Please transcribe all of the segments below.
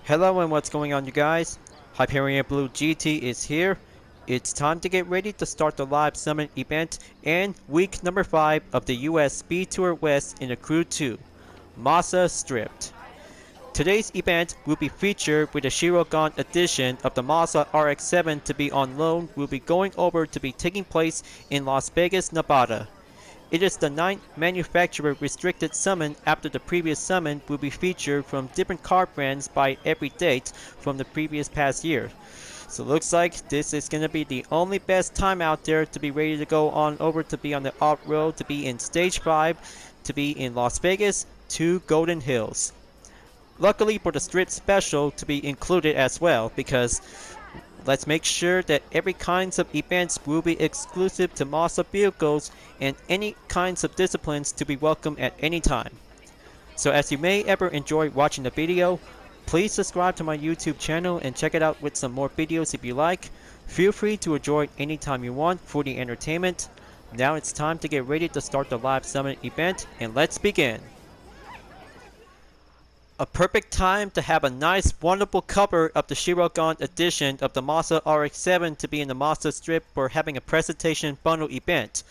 Hello and what's going on, you guys? Hyperion-Blue-GT is here. It's time to get ready to start the live summit event and week number 5 of the US Speed Tour West in the Crew 2, Mazda Stripped. Today's event will be featured with the Shirogane edition of the Mazda RX-7 to be on loan will be going over to be taking place in Las Vegas, Nevada. It is the 9th manufacturer restricted summon after the previous summon will be featured from different car brands by every date from the previous past year. So looks like this is going to be the only best time out there to be ready to go on over to be on the off-road, to be in Stage 5, to be in Las Vegas to Golden Hills. Luckily for the Strip Special to be included as well, because let's make sure that every kinds of events will be exclusive to Mazda vehicles and any kinds of disciplines to be welcome at any time. So as you may ever enjoy watching the video, please subscribe to my YouTube channel and check it out with some more videos if you like. Feel free to enjoy anytime you want for the entertainment. Now it's time to get ready to start the live summit event, and let's begin. A perfect time to have a nice wonderful cover of the Shirogane edition of the Mazda RX-7 to be in the Mazda Strip for having a presentation bundle event.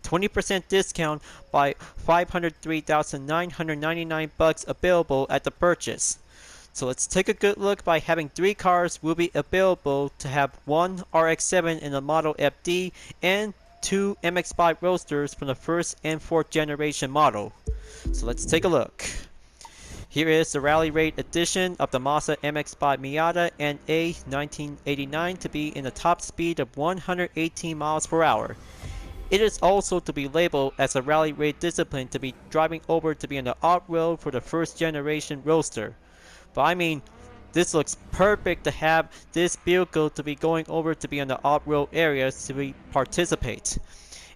20% discount by $503,999 available at the purchase. So let's take a good look by having 3 cars will be available to have one RX-7 in the model FD and 2 MX-5 Roadsters from the 1st and 4th generation model. So let's take a look. Here is the Rally Raid edition of the Mazda MX-5 Miata NA 1989 to be in the top speed of 118 miles per hour. It is also to be labeled as a Rally Raid discipline to be driving over to be on the off-road for the 1st generation Roadster. But I mean, this looks perfect to have this vehicle to be going over to be on the off-road areas to be participate.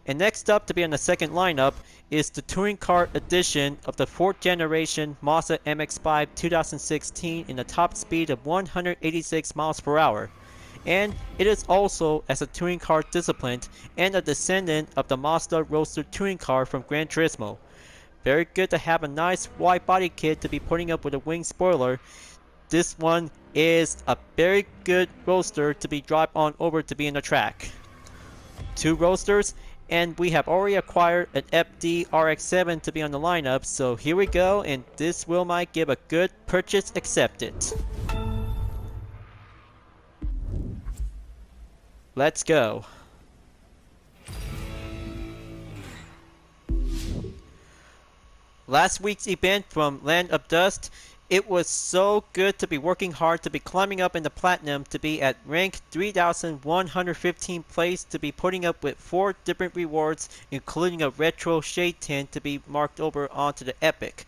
And next up to be on the second lineup is the Touring Car edition of the 4th generation Mazda MX-5 2016 in the top speed of 186 miles per hour. And it is also as a touring car discipline and a descendant of the Mazda Roadster touring car from Gran Turismo. Very good to have a nice wide body kit to be putting up with a wing spoiler. This one is a very good Roadster to be dropped on over to be in the track. 2 Roadsters, and we have already acquired an FD RX-7 to be on the lineup, so here we go, and this will might give a good purchase accepted. Let's go. Last week's event from Land of Dust, it was so good to be working hard to be climbing up in the platinum to be at rank 3,115 place to be putting up with 4 different rewards including a retro shade tint to be marked over onto the epic.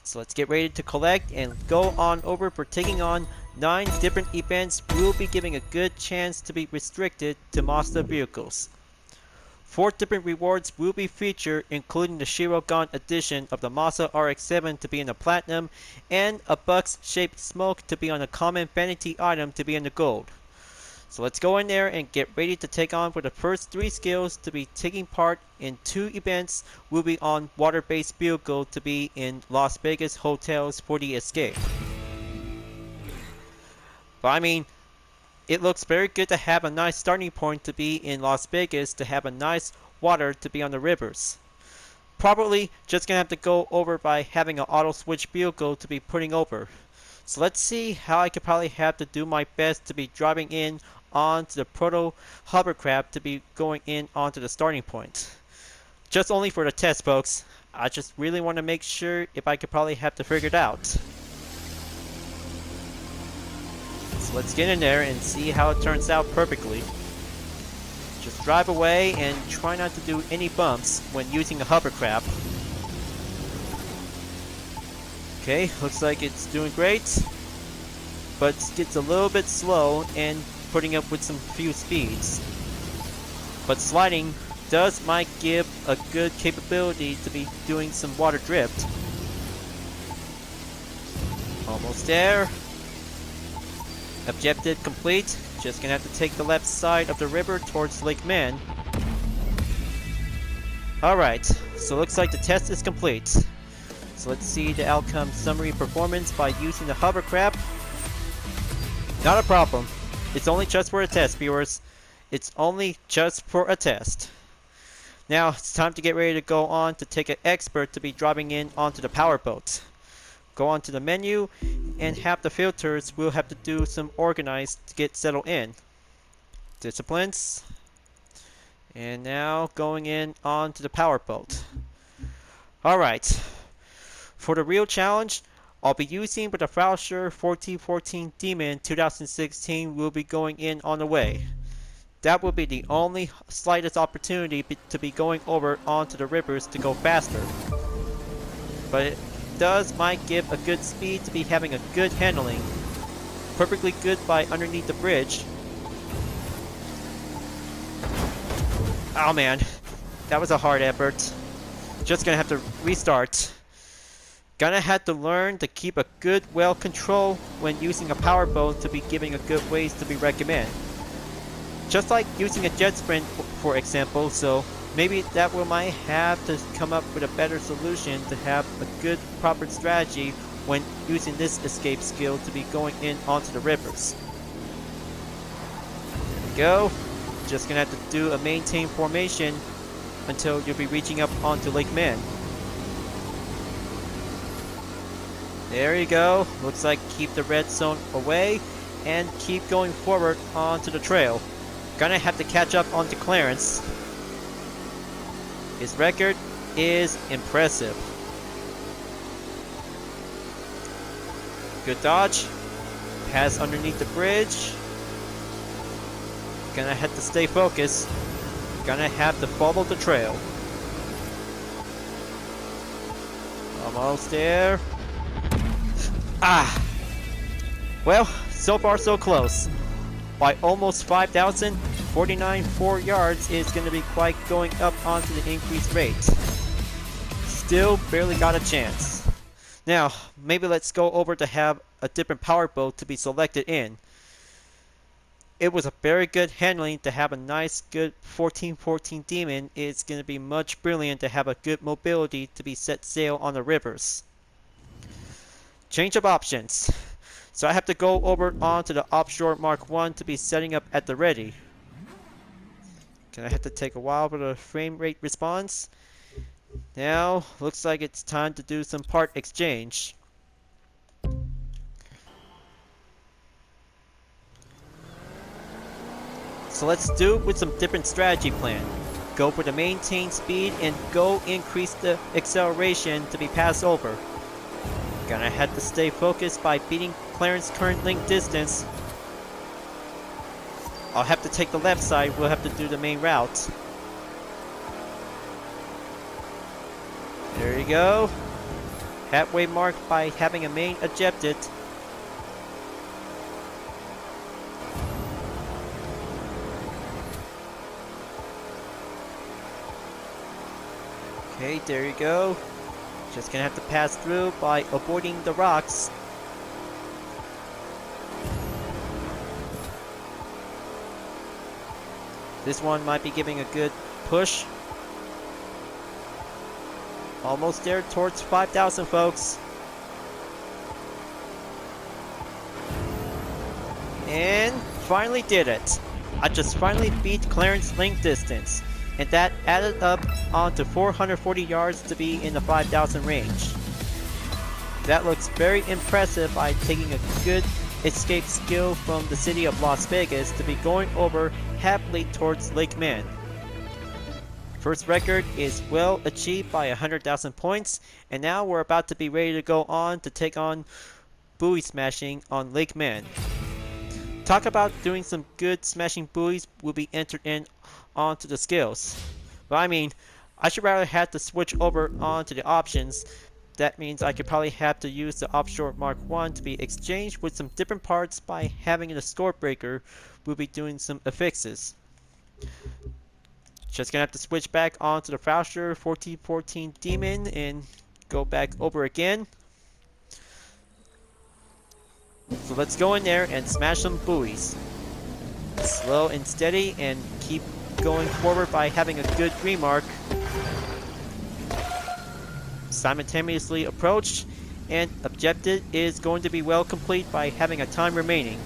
So let's get ready to collect and go on over for taking on 9 different events. We'll be giving a good chance to be restricted to Mazda vehicles. 4 different rewards will be featured including the Shirogane edition of the Mazda RX-7 to be in the platinum and a box shaped smoke to be on a common vanity item to be in the gold. So let's go in there and get ready to take on for the first 3 skills to be taking part in 2 events will be on water-based vehicle to be in Las Vegas hotels for the escape. But I mean, it looks very good to have a nice starting point to be in Las Vegas to have a nice water to be on the rivers. Probably just gonna have to go over by having an auto switch vehicle to be putting over. So let's see how I could probably have to do my best to be driving in onto the proto hovercraft to be going in onto the starting point. Just only for the test, folks. I just really want to make sure if I could probably have to figure it out. So let's get in there and see how it turns out perfectly. Just drive away and try not to do any bumps when using a hovercraft. Okay, looks like it's doing great, but it gets a little bit slow and putting up with some few speeds. But sliding might give a good capability to be doing some water drift. Almost there. Objective complete. Just gonna have to take the left side of the river towards Lake Man. Alright, so looks like the test is complete. So let's see the outcome summary performance by using the hovercraft. Not a problem. It's only just for a test, viewers. It's only just for a test. Now, it's time to get ready to go on to take an expert to be driving in onto the powerboat. Go on to the menu and have the filters. We'll have to do some organized to get settled in. Disciplines. And now going in onto the powerboat. Alright. For the real challenge, I'll be using with the Frauscher 1414 Demon 2016 will be going in on the way. That will be the only slightest opportunity to be going over onto the rivers to go faster. But it might give a good speed to be having a good handling. Perfectly good by underneath the bridge. Oh man, that was a hard effort. Just gonna have to restart. Gonna have to learn to keep a good well control when using a powerboat to be giving a good ways to be recommend. Just like using a jet sprint for example, so maybe that we might have to come up with a better solution to have a good proper strategy when using this escape skill to be going in onto the rivers. There we go. Just gonna have to do a maintain formation until you'll be reaching up onto Lake Man. There you go. Looks like keep the red zone away and keep going forward onto the trail. Gonna have to catch up onto Clarence. His record is impressive. Good dodge. Pass underneath the bridge. Gonna have to stay focused. Gonna have to follow the trail. Almost there. Ah! Well, so far so close. By almost 5,000, 49.4 yards is going to be quite going up onto the increased rate. Still barely got a chance. Now, maybe let's go over to have a different powerboat to be selected in. It was a very good handling to have a nice good 1414 Demon. It's going to be much brilliant to have a good mobility to be set sail on the rivers. Change of options. So I have to go over onto the Offshore Mark 1 to be setting up at the ready. Gonna have to take a while for the frame rate response. Now, looks like it's time to do some part exchange. So let's do it with some different strategy plan. Go for the maintain speed and go increase the acceleration to be passed over. Gonna have to stay focused by beating Clarence's current link distance. I'll have to take the left side, we'll have to do the main route. There you go. Halfway mark by having a main ejected. Okay, there you go. Just gonna have to pass through by avoiding the rocks. This one might be giving a good push. Almost there towards 5,000 folks. And finally did it. I just finally beat Clarence's link distance. And that added up onto 440 yards to be in the 5,000 range. That looks very impressive by taking a good escape skill from the city of Las Vegas to be going over happily towards Lake Man. First record is well achieved by 100,000 points, and now we're about to be ready to go on to take on buoy smashing on Lake Man. Talk about doing some good smashing buoys will be entered in onto the skills. But I mean, I should rather have to switch over onto the options. That means I could probably have to use the Offshore Mark 1 to be exchanged with some different parts by having the score breaker. We'll be doing some affixes. Just gonna have to switch back onto the Frauscher 1414 Demon and go back over again. So let's go in there and smash some buoys. Slow and steady and keep going forward by having a good remark. Simultaneously approach, and objective is going to be well complete by having a time remaining.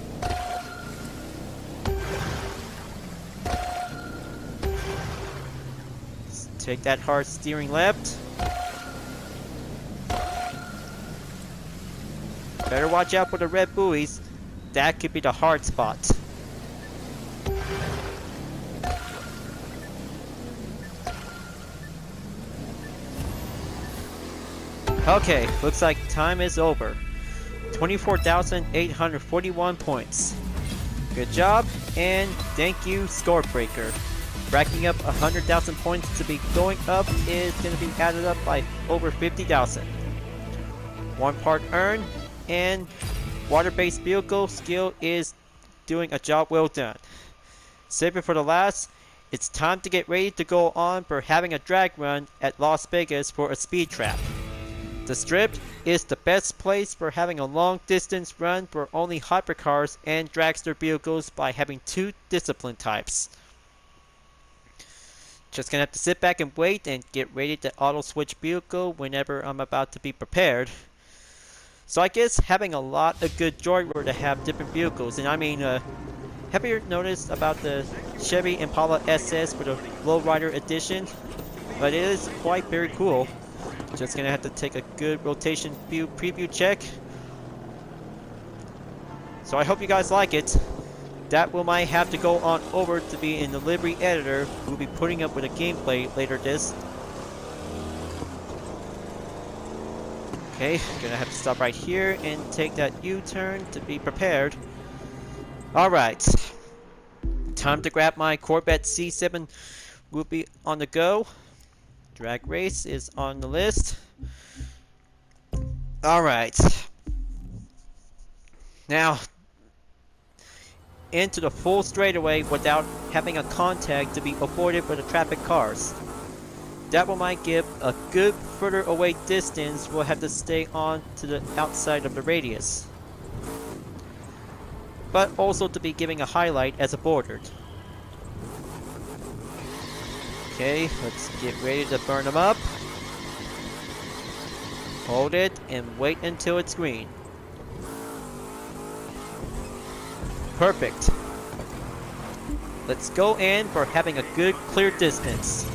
Take that hard steering left. Better watch out for the red buoys. That could be the hard spot. Okay, looks like time is over. 24,841 points. Good job, and thank you, Score Breaker. Racking up 100,000 points to be going up is going to be added up by over 50,000. 1 part earned, and water-based vehicle skill is doing a job well done. Save it for the last. It's time to get ready to go on for having a drag run at Las Vegas for a speed trap. The Strip is the best place for having a long distance run for only hypercars and dragster vehicles by having 2 discipline types. Just gonna have to sit back and wait and get ready to auto switch vehicle whenever I'm about to be prepared. So I guess having a lot of good joyroad to have different vehicles, and I mean, have you noticed about the Chevy Impala SS for the Lowrider edition? But it is quite very cool. Just gonna have to take a good rotation view preview check. So I hope you guys like it. That will might have to go on over to be in the livery editor. We'll be putting up with a gameplay later this. Okay, gonna have to stop right here and take that U-turn to be prepared. Alright. Time to grab my Corvette C7. Will be on the go. Drag race is on the list. Alright. Now, into the full straightaway without having a contact to be avoided by the traffic cars. That will might give a good further away distance. We'll have to stay on to the outside of the radius. But also to be giving a highlight as a bordered. Okay, let's get ready to burn them up. Hold it and wait until it's green. Perfect. Let's go in for having a good clear distance.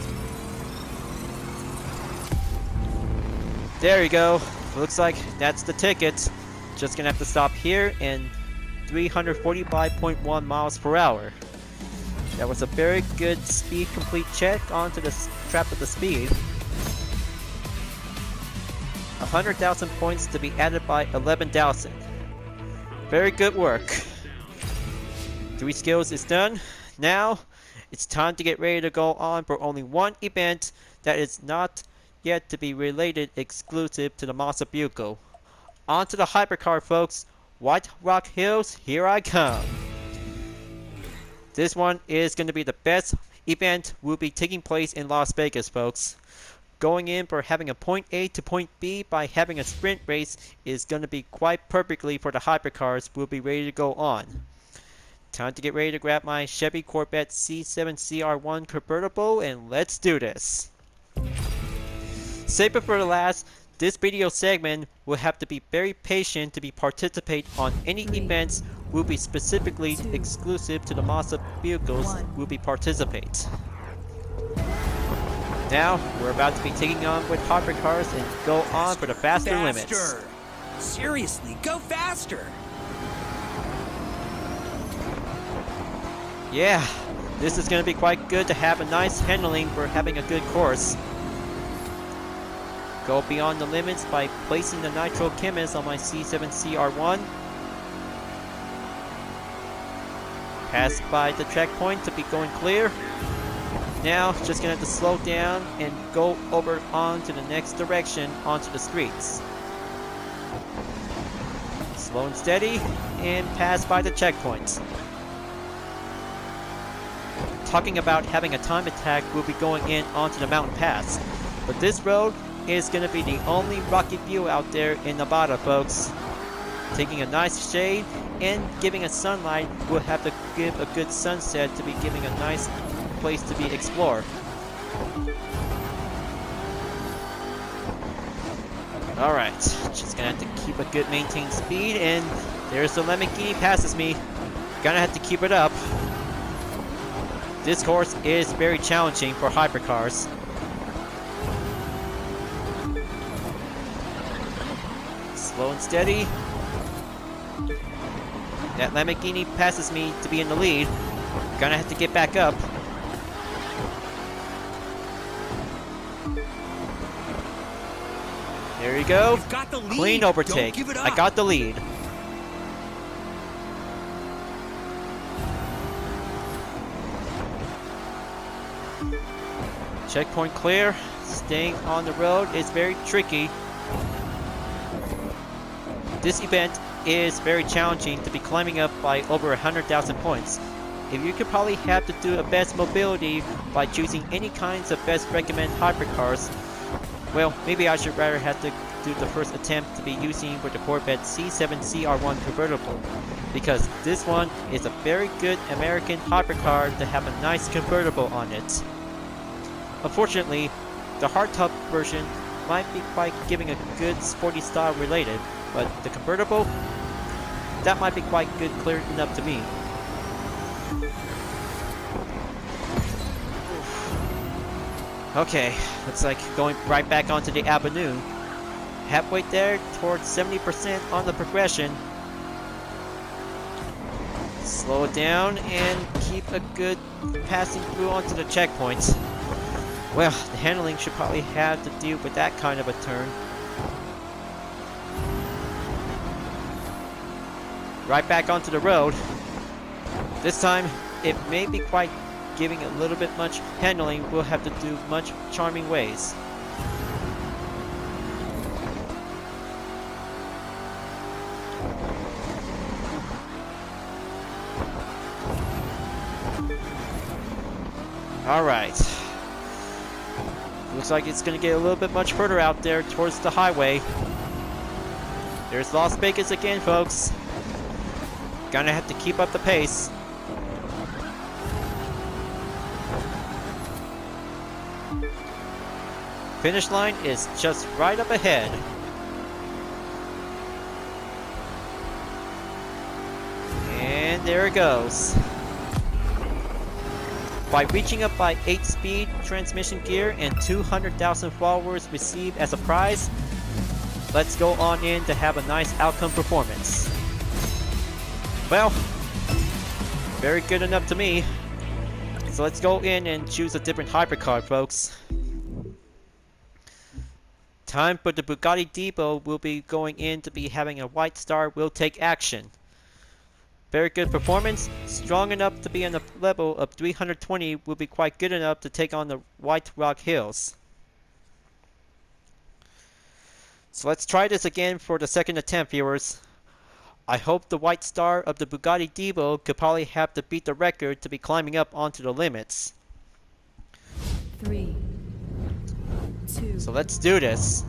There you go. Looks like that's the ticket. Just gonna have to stop here and 345.1 miles per hour. That was a very good speed complete check onto the trap of the speed. 100,000 points to be added by 11,000. Very good work. 3 skills is done. Now, it's time to get ready to go on for only one event that is not yet to be related exclusive to the Mazda vehicle. On to the hypercar, folks. White Rock Hills, here I come. This one is going to be the best event will be taking place in Las Vegas, folks. Going in for having a point A to point B by having a sprint race is going to be quite perfectly for the hypercars. We'll be ready to go on. Time to get ready to grab my Chevy Corvette C7 CR1 convertible and let's do this. Save it for the last. This video segment will have to be very patient to be participate on any events will be specifically exclusive to the Mazda vehicles will be participate. Now we're about to be taking on with hypercars and go on for the faster limits. Seriously, go faster! Yeah, this is going to be quite good to have a nice handling for having a good course. Go beyond the limits by placing the Nitro Chemist on my C7 CR1. Pass by the checkpoint to be going clear. Now, just gonna have to slow down and go over onto the next direction onto the streets. Slow and steady, and pass by the checkpoints. Talking about having a time attack, we'll be going in onto the mountain pass. But this road is going to be the only rocky view out there in Nevada, folks. Taking a nice shade and giving a sunlight will have to give a good sunset to be giving a nice place to be explored. Alright, just gonna have to keep a good maintained speed, and there's the Lemmicky passes me. Gonna have to keep it up. This course is very challenging for hypercars. Slow and steady. That Lamborghini passes me to be in the lead. Gonna have to get back up. There you go. You've got the lead. Clean overtake. Don't give it I up. got the lead. Checkpoint clear. Staying on the road is very tricky. This event is very challenging to be climbing up by over 100,000 points. If you could probably have to do a best mobility by choosing any kinds of best recommend hypercars, well, maybe I should rather have to do the first attempt to be using with the Corvette C7 CR1 convertible, because this one is a very good American hypercar to have a nice convertible on it. Unfortunately, the hardtop version might be quite giving a good sporty style related, but the convertible, that might be quite good clear enough to me. Okay, looks like going right back onto the avenue. Halfway there, towards 70% on the progression. Slow it down and keep a good passing through onto the checkpoints. Well, the handling should probably have to deal with that kind of a turn. Right back onto the road. This time, it may be quite giving a little bit much handling. We'll have to do much charming ways. Alright. Looks like it's gonna get a little bit much further out there towards the highway. There's Las Vegas again, folks. Gonna have to keep up the pace. Finish line is just right up ahead. And there it goes. By reaching up by 8-speed transmission gear and 200,000 followers received as a prize, let's go on in to have a nice outcome performance. Well, very good enough to me. So let's go in and choose a different hypercar, folks. Time for the Bugatti Depot will be going in to be having a White Star will take action. Very good performance, strong enough to be on the level of 320 will be quite good enough to take on the White Rock Hills. So let's try this again for the second attempt, viewers. I hope the White Star of the Bugatti Depot could probably have to beat the record to be climbing up onto the limits. 3, 2. So let's do this.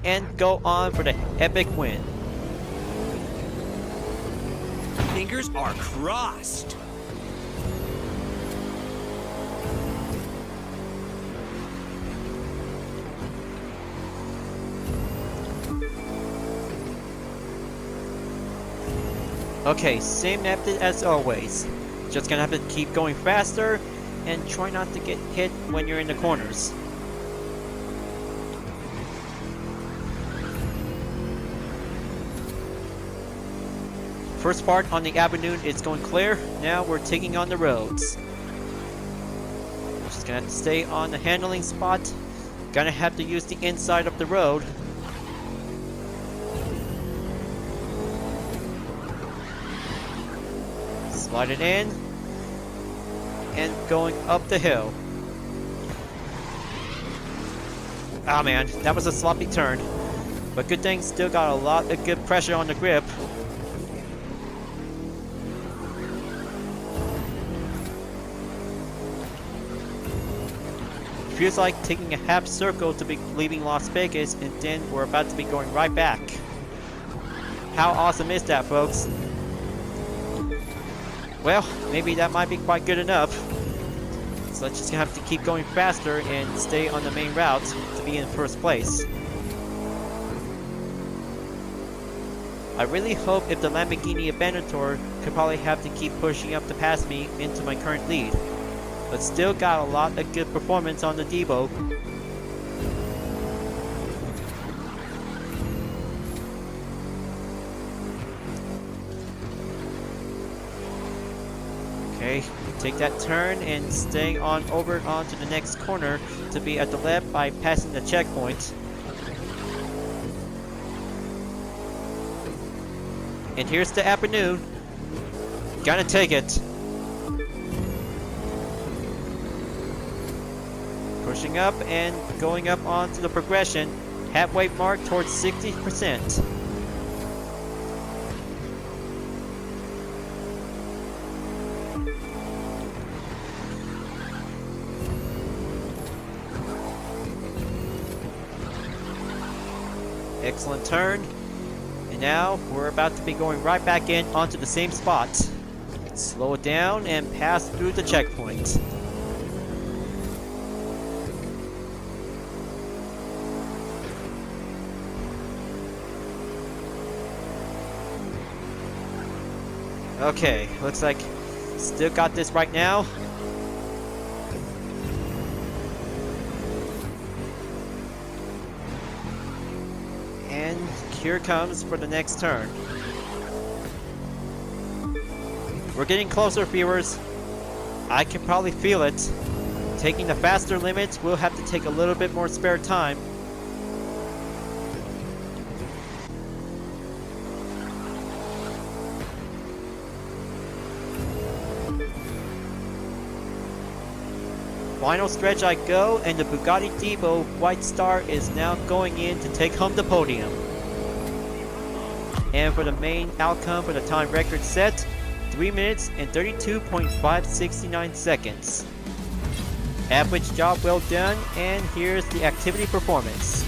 And go on for the epic win. Fingers are crossed. Okay, same method as always. Just gonna have to keep going faster and try not to get hit when you're in the corners. First part on the avenue is going clear. Now we're taking on the roads. Just gonna have to stay on the handling spot. Gonna have to use the inside of the road. Slide it in. And going up the hill. Ah man, that was a sloppy turn. But good thing, still got a lot of good pressure on the grip. Feels like taking a half circle to be leaving Las Vegas, and then we're about to be going right back. How awesome is that, folks? Well, maybe that might be quite good enough. So let's just have to keep going faster and stay on the main route to be in first place. I really hope if the Lamborghini Aventador could probably have to keep pushing up to pass me into my current lead. But still got a lot of good performance on the Depot. Okay, take that turn and stay on over onto the next corner to be at the left by passing the checkpoint. And here's the avenue. Gotta take it. Pushing up and going up onto the progression. Halfway mark towards 60%. Excellent turn. And now we're about to be going right back in onto the same spot. Slow it down and pass through the checkpoint. Okay, looks like still got this right now. And here comes for the next turn. We're getting closer, viewers. I can probably feel it. Taking the faster limits, we'll have to take a little bit more spare time. Final stretch I go, and the Bugatti Divo White Star is now going in to take home the podium. And for the main outcome for the time record set, 3 minutes and 32.569 seconds. Average job well done, and here's the activity performance.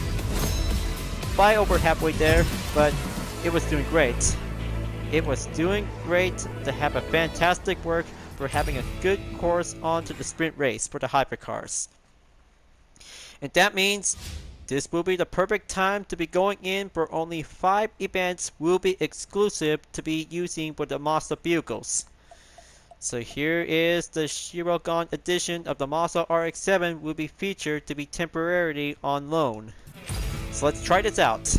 By over halfway there, but it was doing great. It was doing great to have a fantastic work for having a good course onto the sprint race for the hypercars. And that means this will be the perfect time to be going in for only 5 events will be exclusive to be using for the Mazda vehicles. So here is the Shirogane edition of the Mazda RX-7 will be featured to be temporarily on loan. So let's try this out.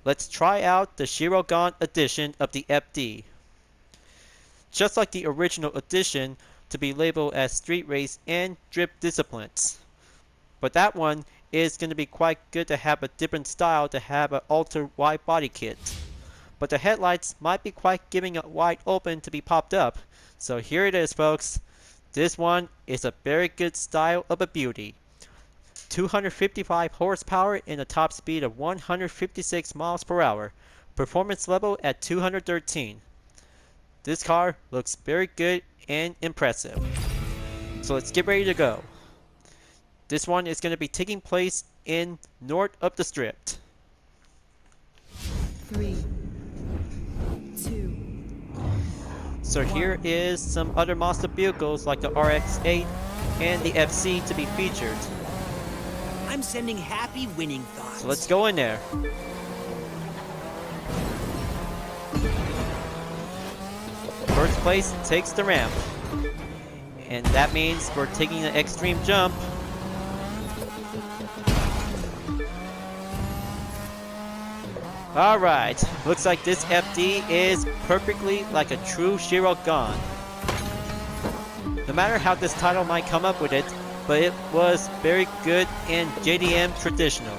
Let's try out the Shirogane edition of the FD. Just like the original edition to be labeled as street race and drift disciplines. But that one is going to be quite good to have a different style to have an altered wide body kit. But the headlights might be quite giving it wide open to be popped up. So here it is, folks. This one is a very good style of a beauty. 255 horsepower and a top speed of 156 miles per hour. Performance level at 213. This car looks very good and impressive. So let's get ready to go. This one is going to be taking place in north of the strip. 3, 2. So here is some other Mazda vehicles like the RX-8 and the FC to be featured. I'm sending happy winning thoughts. So let's go in there. First place takes the ramp. And that means we're taking an extreme jump. Alright, looks like this FD is perfectly like a true Shirogane. No matter how this title might come up with it, but it was very good in JDM traditional.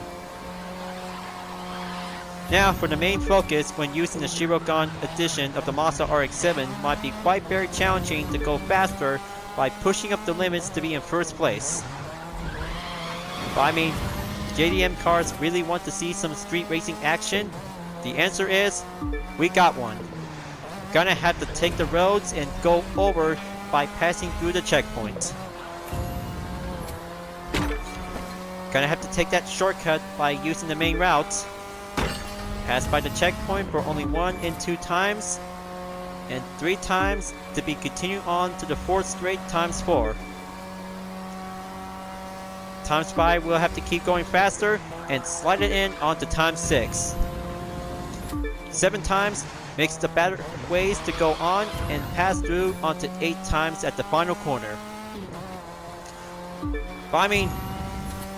Now for the main focus when using the Shirogane edition of the Mazda RX-7 might be quite very challenging to go faster by pushing up the limits to be in first place. But I mean, JDM cars really want to see some street racing action? The answer is, we got one. Gonna have to take the roads and go over by passing through the checkpoint. Gonna have to take that shortcut by using the main route. Pass by the checkpoint for only 1 and 2 times, and 3 times to be continued on to the 4th straight times 4. Times 5 we'll have to keep going faster and slide it in onto times 6. 7 times makes the better ways to go on and pass through onto 8 times at the final corner. But I mean,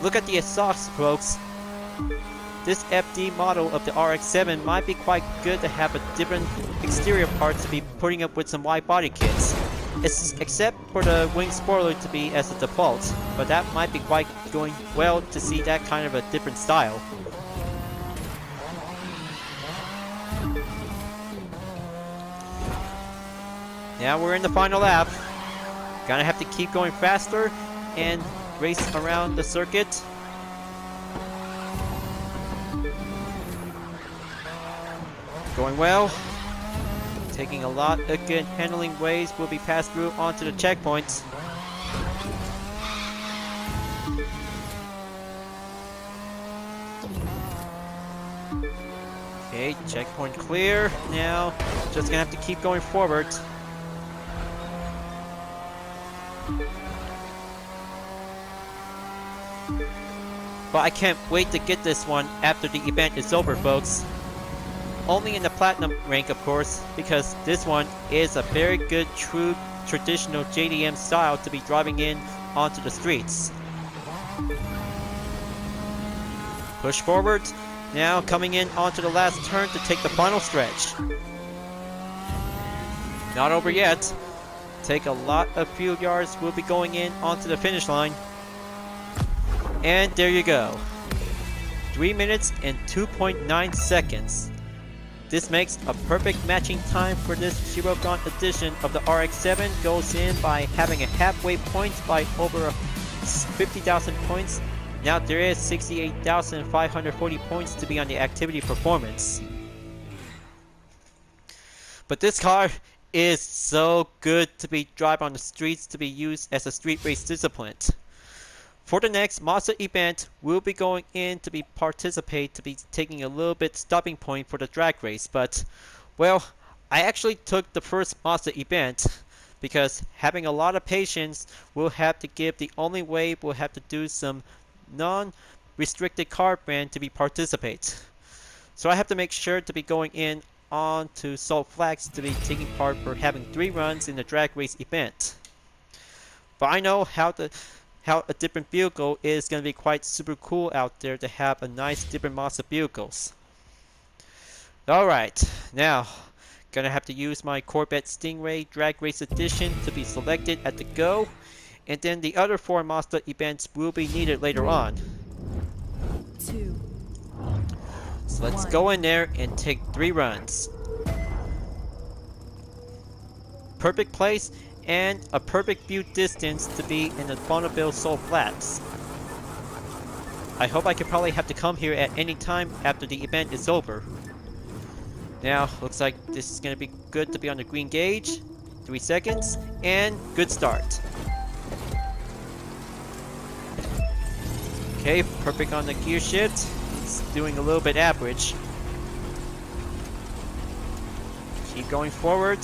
look at the exhaust, folks. This FD model of the RX-7 might be quite good to have a different exterior parts to be putting up with some wide body kits. except for the wing spoiler to be as a default, but that might be quite going well to see that kind of a different style. Now we're in the final lap. Gonna have to keep going faster and race around the circuit. Going well. Taking a lot of good handling ways will be passed through onto the checkpoints. Okay, checkpoint clear. Now, just gonna have to keep going forward. But I can't wait to get this one after the event is over, folks. Only in the Platinum rank, of course, because this one is a very good, true, traditional JDM style to be driving in onto the streets. Push forward. Now coming in onto the last turn to take the final stretch. Not over yet. Take a lot of fuel yards will be going in onto the finish line. And there you go. 3 minutes and 2.9 seconds. This makes a perfect matching time for this Shirogane edition of the RX-7. Goes in by having a halfway points by over 50,000 points. Now there is 68,540 points to be on the activity performance. But this car is so good to be drive on the streets to be used as a street race discipline. For the next Mazda event, we'll be going in to be participate to be taking a little bit stopping point for the drag race. But, well, I actually took the first Mazda event because having a lot of patience, we'll have to give the only way we'll have to do some non-restricted car brand to be participate. So I have to make sure to be going in on to Salt Flags to be taking part for having 3 runs in the drag race event. But I know how a different vehicle is going to be quite super cool out there to have a nice different Mazda vehicles. Alright, now gonna have to use my Corvette Stingray Drag Race Edition to be selected at the go, and then the other 4 Mazda events will be needed later on. 2. So let's go in there and take 3 runs. Perfect place and a perfect view distance to be in the Bonneville Salt Flats. I hope I could probably have to come here at any time after the event is over. Now, looks like this is going to be good to be on the green gauge. 3 seconds, and good start. Okay, perfect on the gear shift. It's doing a little bit average. Keep going forward.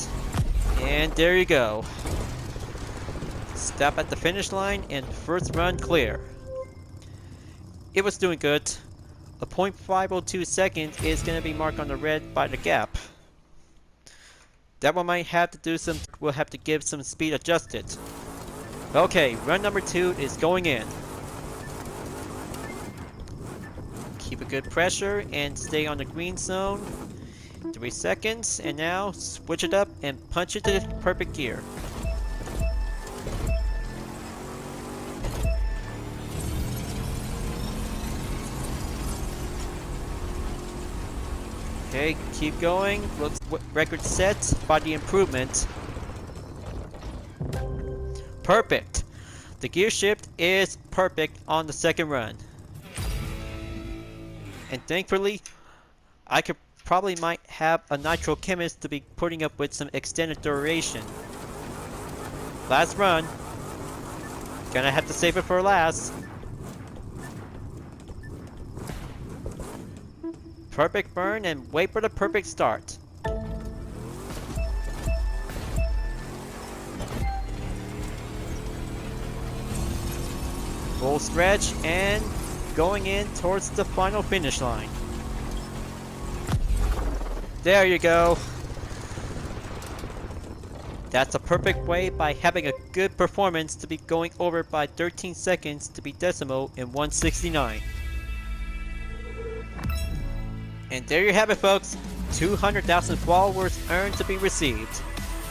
And there you go. Stop at the finish line and first run clear. It was doing good. A 0.502 seconds is going to be marked on the red by the gap. That one might have to do some, we'll have to give some speed adjusted. Okay, run number 2 is going in. Keep a good pressure and stay on the green zone. 3 seconds, and now switch it up and punch it to the perfect gear. Okay, keep going. Looks record set by the improvement. Perfect. The gear shift is perfect on the second run. And thankfully, I could probably might have a nitro chemist to be putting up with some extended duration. Last run. Gonna have to save it for last. Perfect burn and wait for the perfect start. Full stretch and going in towards the final finish line. There you go. That's a perfect way by having a good performance to be going over by 13 seconds to be decimal in 169. And there you have it, folks. 200,000 followers earned to be received.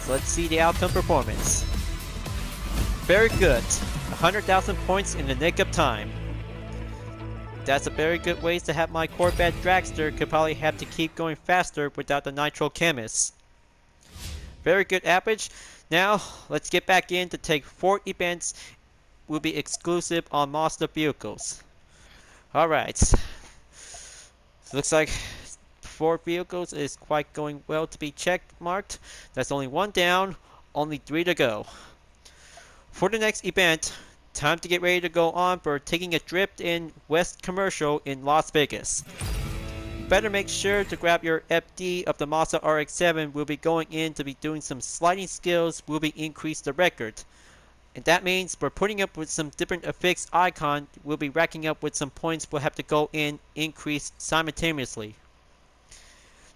So let's see the outcome performance. Very good. 100,000 points in the nick of time. That's a very good way to have my Corvette dragster. Could probably have to keep going faster without the Nitro Chemist. Very good average. Now, let's get back in to take 4 events. Will be exclusive on Mazda vehicles. Alright. Looks like 4 vehicles is quite going well to be check marked. That's only 1 down, only 3 to go. For the next event, time to get ready to go on for taking a drift in West Commercial in Las Vegas. Better make sure to grab your FD of the Mazda RX-7. We'll be going in to be doing some sliding skills. Will be increase the record. And that means we're putting up with some different affixed icon. We'll be racking up with some points. We'll have to go in increase simultaneously.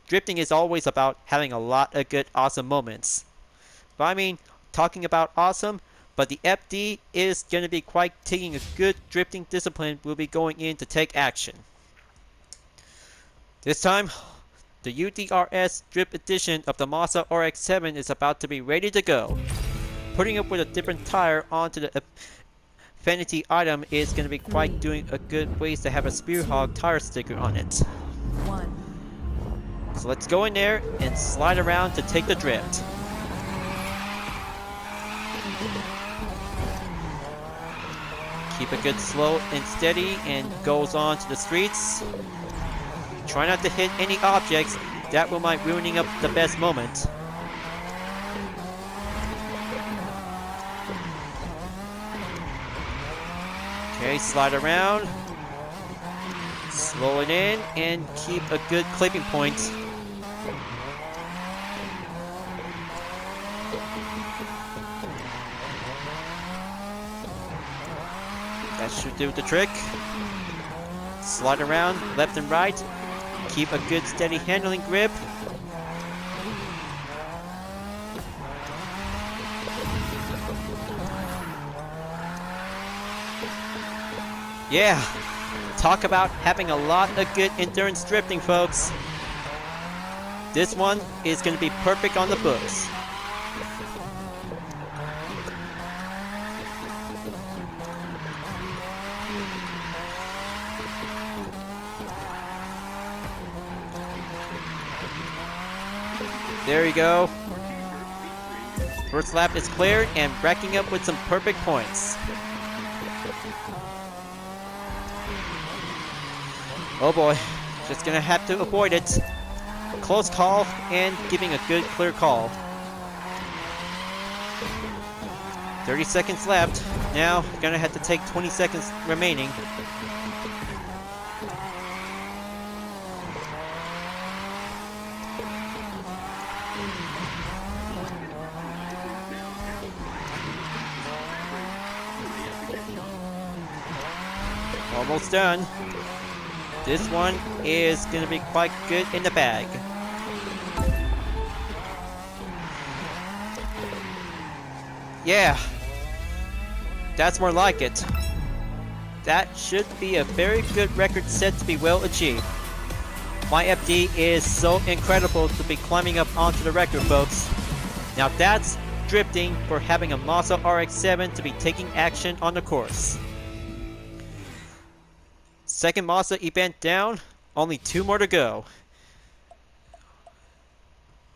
Drifting is always about having a lot of good awesome moments. But I mean, talking about awesome, but the FD is going to be quite taking a good drifting discipline. We'll be going in to take action. This time, the UDRS Drift Edition of the Mazda RX-7 is about to be ready to go. Putting up with a different tire onto the Affinity item is going to be quite doing a good way to have a Spearhog tire sticker on it. 1. So let's go in there and slide around to take the drift. Keep it good slow and steady and goes on to the streets. Try not to hit any objects. That will might ruining up the best moment. Okay, slide around. Slow it in and keep a good clipping point. That should do the trick. Slide around left and right. Keep a good steady handling grip. Yeah, talk about having a lot of good endurance drifting, folks. This one is going to be perfect on the books. There you go. First lap is cleared and racking up with some perfect points. Oh boy, just gonna have to avoid it. Close call and giving a good clear call. 30 seconds left. Now, gonna have to take 20 seconds remaining. Almost done. This one is going to be quite good in the bag. Yeah. That's more like it. That should be a very good record set to be well achieved. My FD is so incredible to be climbing up onto the record, folks. Now that's drifting for having a Mazda RX-7 to be taking action on the course. Second Mazda event down, only 2 more to go.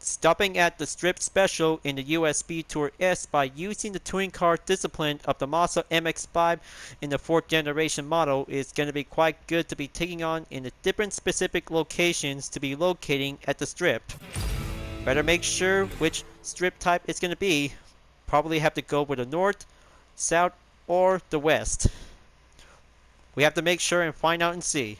Stopping at the Strip Special in the USB Tour S by using the touring car discipline of the Mazda MX-5 in the 4th generation model is going to be quite good to be taking on in the different specific locations to be locating at the strip. Better make sure which strip type it's going to be. Probably have to go with the north, south, or the west. We have to make sure and find out and see.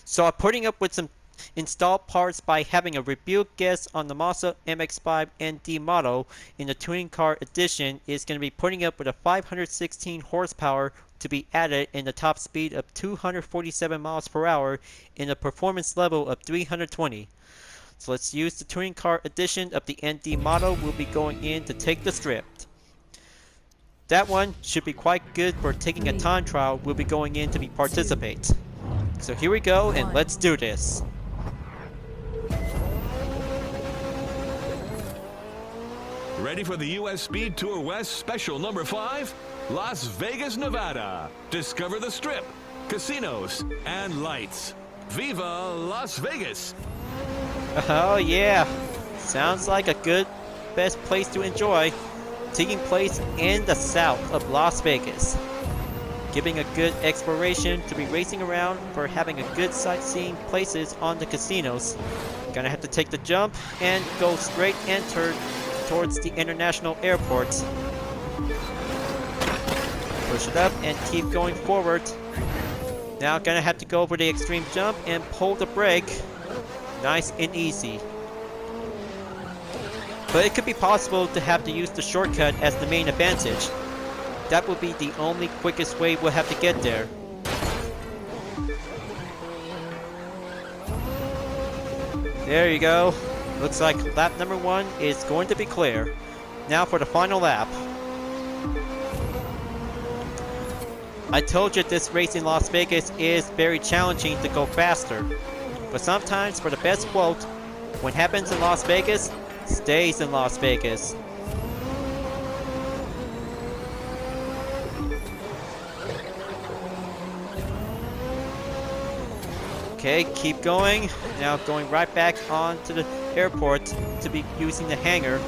So I'm putting up with some installed parts by having a review guest on the Mazda MX-5 ND model in the Touring Car Edition is going to be putting up with a 516 horsepower to be added in the top speed of 247 miles per hour in a performance level of 320. So let's use the Touring Car Edition of the ND model. We'll be going in to take the strip. That one should be quite good for taking a time trial. We'll be going in to be participate. So here we go and let's do this. Ready for the U.S. Speed Tour West Special Number 5? Las Vegas, Nevada. Discover the Strip, casinos, and lights. Viva Las Vegas! Oh yeah, sounds like a good, best place to enjoy. Taking place in the south of Las Vegas. Giving a good exploration to be racing around for having a good sightseeing places on the casinos. Gonna have to take the jump and go straight enter towards the international airport. Push it up and keep going forward. Now gonna have to go over the extreme jump and pull the brake. Nice and easy. But it could be possible to have to use the shortcut as the main advantage. That would be the only quickest way we'll have to get there. There you go. Looks like lap number 1 is going to be clear. Now for the final lap. I told you this race in Las Vegas is very challenging to go faster. But sometimes for the best quote, what happens in Las Vegas, stays in Las Vegas. Okay, keep going. Now going right back on to the airport to be using the hangar.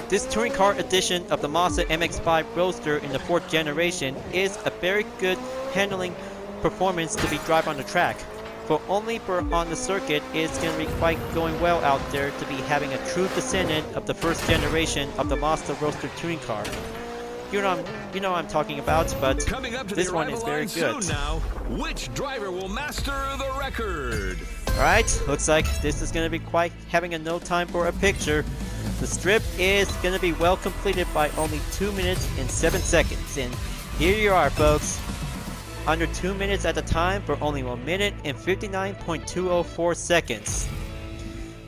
This touring car edition of the Mazda MX-5 Roadster in the 4th generation is a very good handling performance to be drive on the track. But only for on the circuit, it's going to be quite going well out there to be having a true descendant of the 1st generation of the Mazda Roadster touring car. You know what I'm talking about, but Coming up to this the one is very good. soon now, which driver will master the record? Alright, looks like this is going to be quite having a no time for a picture. The strip is going to be well completed by only 2 minutes and 7 seconds. And here you are, folks. Under 2 minutes at a time for only 1 minute and 59.204 seconds.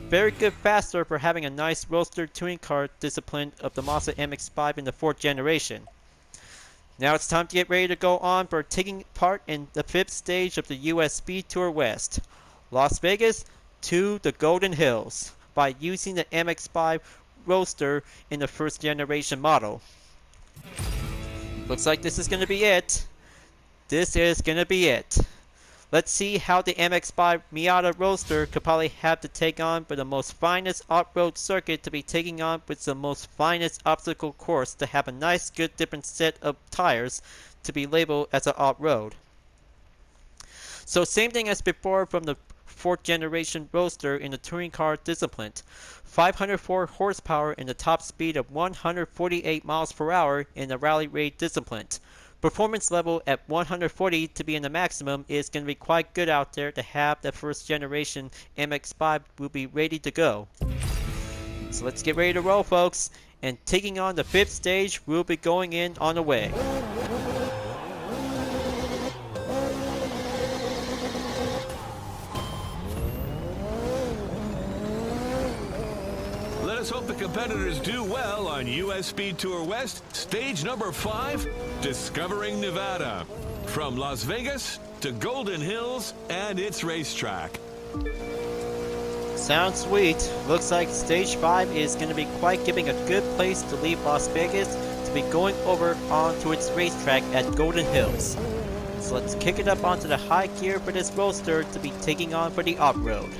Very good faster for having a nice Roadster touring car discipline of the Mazda MX-5 in the 4th generation. Now it's time to get ready to go on for taking part in the 5th stage of the US Speed Tour West. Las Vegas to the Golden Hills by using the MX-5 Roadster in the 1st generation model. Looks like this is going to be it. This is going to be it. Let's see how the MX-5 Miata Roadster could probably have to take on for the most finest off-road circuit to be taking on with the most finest obstacle course to have a nice good different set of tires to be labeled as an off-road. So same thing as before from the 4th generation Roadster in the touring car discipline. 504 horsepower and the top speed of 148 miles per hour in the rally raid discipline. Performance level at 140 to be in the maximum is going to be quite good out there to have the 1st generation MX-5 will be ready to go. So let's get ready to roll, folks. And taking on the 5th stage, we'll be going in on the way. Let us hope the competitors do well on US Speed Tour West, stage number 5, Discovering Nevada. From Las Vegas to Golden Hills and its racetrack. Sounds sweet. Looks like stage 5 is going to be quite giving a good place to leave Las Vegas to be going over onto its racetrack at Golden Hills. So let's kick it up onto the high gear for this Roadster to be taking on for the off-road.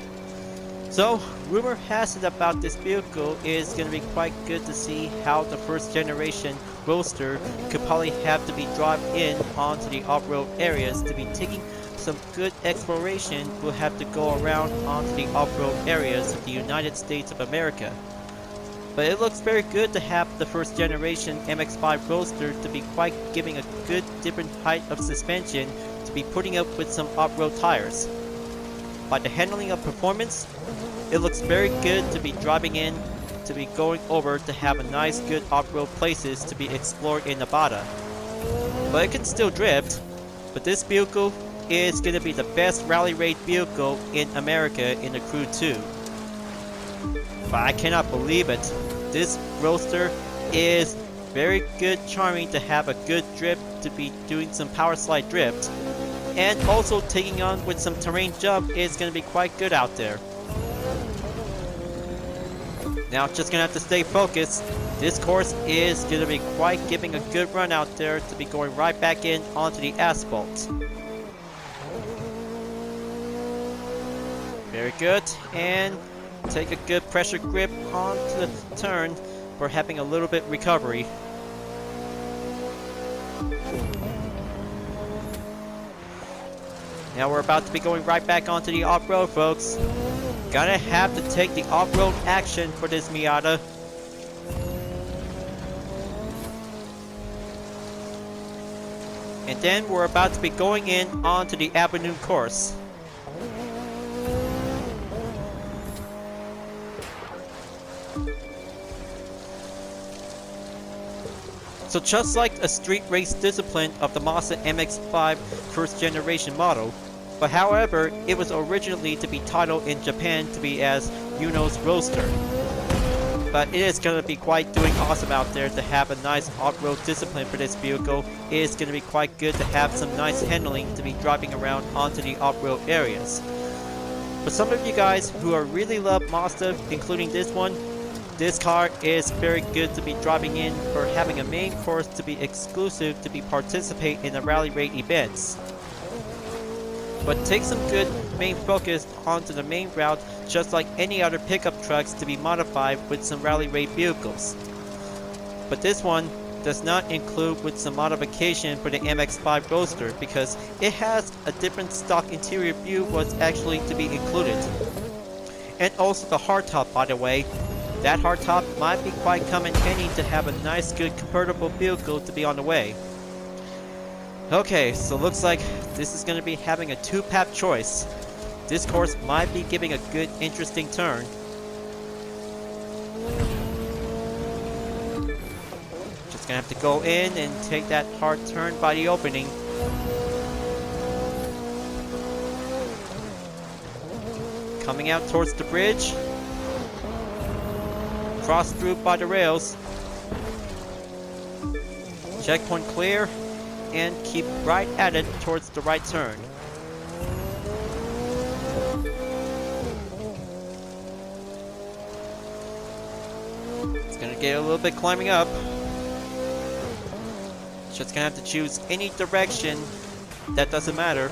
So, rumor has it about this vehicle is going to be quite good to see how the 1st generation Roadster could probably have to be dropped in onto the off-road areas to be taking some good exploration. We'll have to go around onto the off-road areas of the United States of America. But it looks very good to have the 1st generation MX-5 Roadster to be quite giving a good different height of suspension to be putting up with some off-road tires. By the handling of performance, it looks very good to be driving in, to be going over to have a nice good off-road places to be explored in Nevada. But it can still drift, but this vehicle is going to be the best rally raid vehicle in America in the Crew 2. But I cannot believe it. This Roadster is very good charming to have a good drift to be doing some power slide drift. And also taking on with some terrain jump is going to be quite good out there. Now just gonna have to stay focused. This course is gonna be quite giving a good run out there to be going right back in onto the asphalt. Very good, and take a good pressure grip onto the turn for having a little bit recovery. Now we're about to be going right back onto the off-road, folks. Gonna have to take the off-road action for this Miata. And then we're about to be going in onto the Avenue course. So just like a street race discipline of the Mazda MX-5 first generation model, but however, it was originally to be titled in Japan to be as Yuno's Roadster. But it is going to be quite doing awesome out there to have a nice off-road discipline for this vehicle. It is going to be quite good to have some nice handling to be driving around onto the off-road areas. For some of you guys who are really love Mazda, including this one, this car is very good to be driving in for having a main course to be exclusive to be participate in the rally raid events. But take some good main focus onto the main route just like any other pickup trucks to be modified with some rally raid vehicles. But this one does not include with some modification for the MX-5 Roadster because it has a different stock interior view was actually to be included. And also the hardtop, by the way. That hardtop might be quite coming handy to have a nice good convertible vehicle to be on the way. Okay, so looks like this is going to be having a two-path choice. This course might be giving a good interesting turn. Just gonna have to go in and take that hard turn by the opening. Coming out towards the bridge. Cross through by the rails. Checkpoint clear. And keep right at it towards the right turn. It's gonna get a little bit climbing up. Just gonna have to choose any direction. That doesn't matter.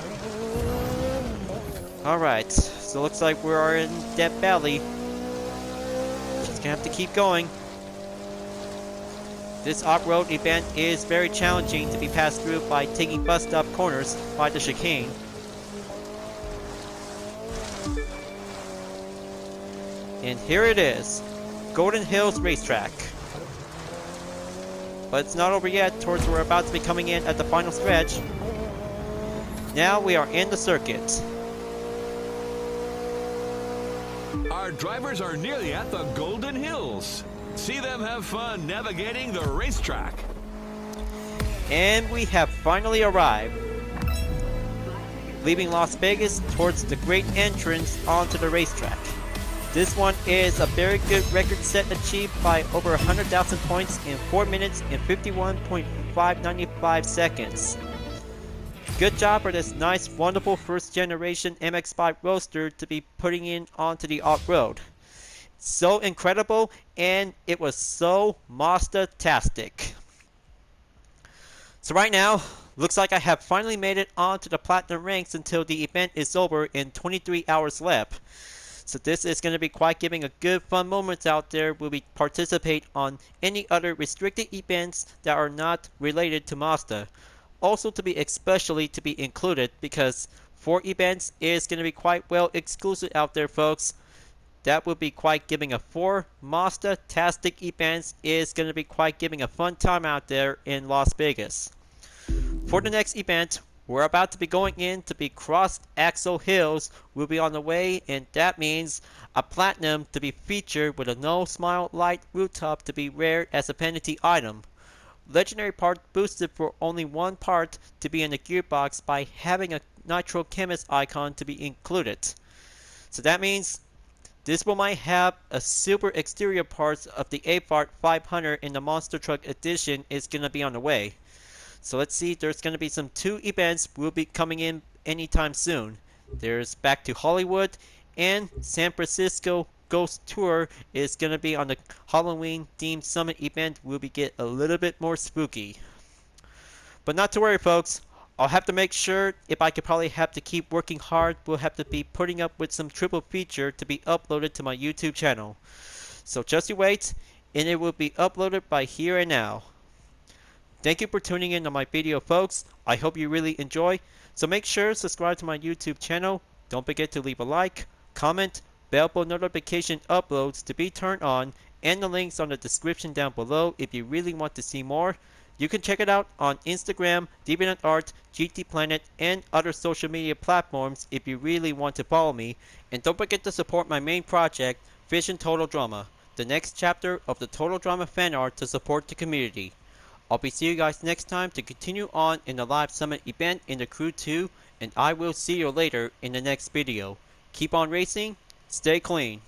Alright, so looks like we are in Death Valley. Just gonna have to keep going. This off-road event is very challenging to be passed through by taking bus stop corners by the chicane. And here it is, Golden Hills Racetrack. But it's not over yet, towards we're about to be coming in at the final stretch. Now we are in the circuit. Our drivers are nearly at the Golden Hills. See them have fun navigating the racetrack. And we have finally arrived. Leaving Las Vegas towards the great entrance onto the racetrack. This one is a very good record set achieved by over 100,000 points in 4 minutes and 51.595 seconds. Good job for this nice, wonderful first generation MX-5 Roadster to be putting in onto the off-road. So incredible, and it was so Mazda-tastic. So right now, looks like I have finally made it onto the Platinum ranks until the event is over in 23 hours left. So this is going to be quite giving a good fun moments out there where we participate on any other restricted events that are not related to Mazda. Also to be especially to be included because 4 events is going to be quite well exclusive out there, folks. That will be quite giving a 4 Mazda-tastic events is going to be quite giving a fun time out there in Las Vegas. For the next event, we're about to be going in to be cross-axle hills will be on the way, and that means a Platinum to be featured with a no-smile light rooftop to be rare as a penalty item. Legendary part boosted for only 1 part to be in the gearbox by having a Nitro Chemist icon to be included. So that means this one might have a super exterior parts of the Abarth 500 in the Monster Truck Edition is going to be on the way. So let's see, there's going to be some 2 events will be coming in anytime soon. There's Back to Hollywood and San Francisco Ghost Tour is gonna be on the Halloween themed summit event, will be get a little bit more spooky. But not to worry, folks. I'll have to make sure, if I could probably have to keep working hard, we'll have to be putting up with some triple feature to be uploaded to my YouTube channel. So just you wait, and it will be uploaded by here and now. Thank you for tuning in on my video, folks. I hope you really enjoy. So make sure to subscribe to my YouTube channel. Don't forget to leave a like, comment, bell for notification uploads to be turned on, and the links on the description down below if you really want to see more. You can check it out on Instagram, DeviantArt, GT Planet, and other social media platforms if you really want to follow me. And don't forget to support my main project, Vision Total Drama, the next chapter of the Total Drama fan art to support the community. I'll be seeing you guys next time to continue on in the live summit event in the Crew 2, and I will see you later in the next video. Keep on racing, stay clean.